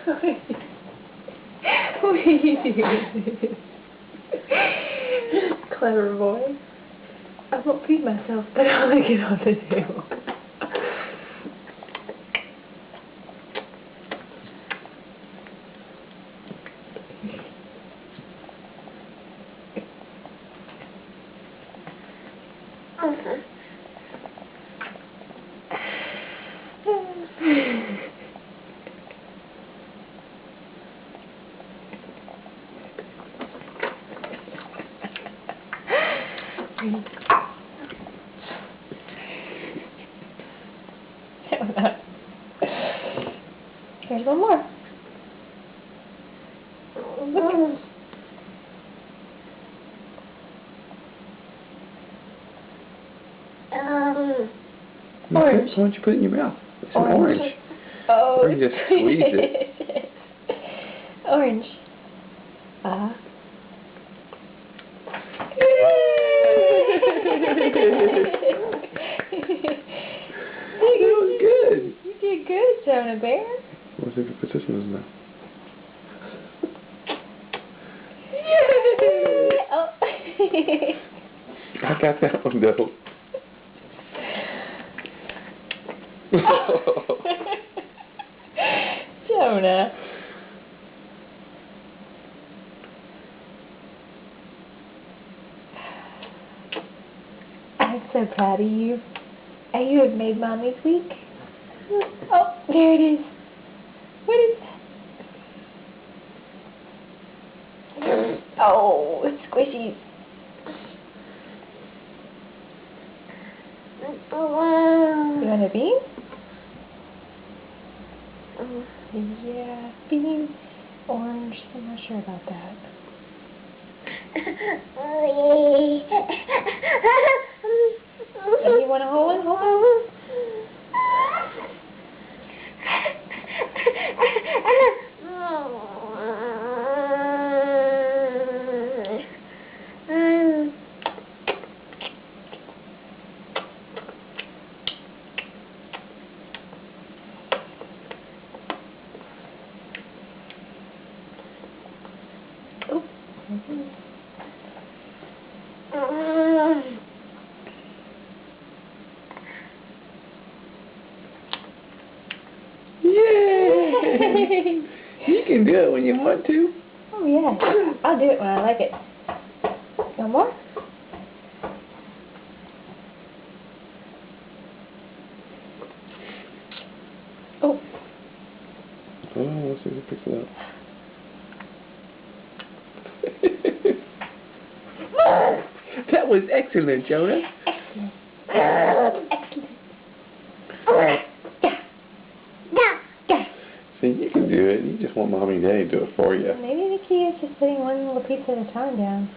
What are you doing? Clever boy. I won't feed myself, but I want to get on the table. Here's one more. Orange. Why don't you put it in your mouth? It's an orange. Oh. Or you just squeeze it. Orange. That was good. You did good, Jonah Bear. What if you put this in his mouth? Oh. I got that one though. Jonah. I'm so proud of you. And you have made Mommy's week. Oh, there it is. What is that? Oh, it's squishy. You want a bean? Yeah, bean, orange. I'm not sure about that. You want to hold one? Hold on. Yay! You can do it when you want to. Oh yeah, I'll do it when I like it. No more? Oh. Oh, let's see if it picks it up. That was excellent, Jonah. See, you can do it. You just want Mommy and Daddy to do it for you. Maybe the key is just putting one little piece at a time down.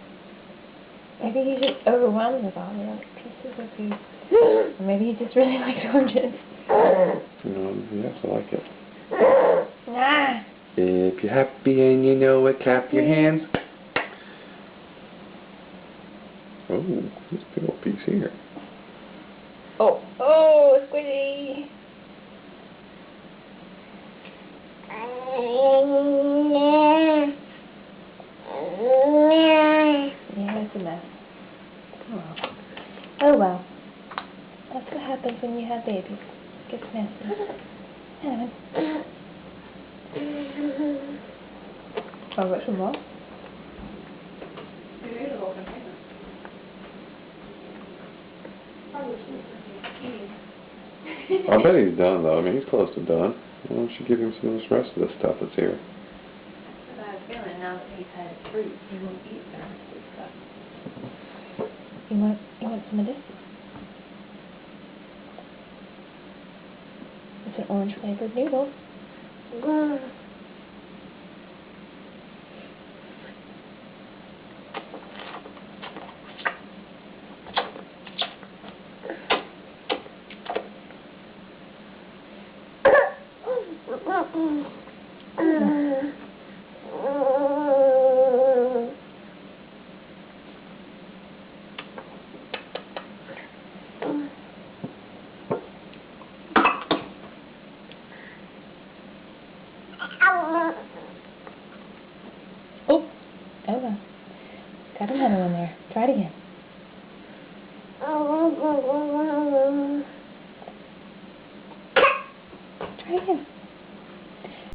Maybe he's just overwhelmed with all the pieces of food. Or maybe he just really likes oranges. Yes, I like it. Nah. If you're happy and you know it, clap your hands. Oh, this big old piece here. Oh, oh, squishy. Yeah, it's a mess. Oh. Oh well. That's what happens when you have babies. It gets messy. Haven't. Oh, got some more? I bet he's done though. I mean, he's close to done. Why don't you give him some of this rest of the stuff that's here? I have a feeling now that he's had fruit, he won't eat the rest of the stuff. You want some of this? It's an orange flavored noodle. Oh, got another one there. Try it again.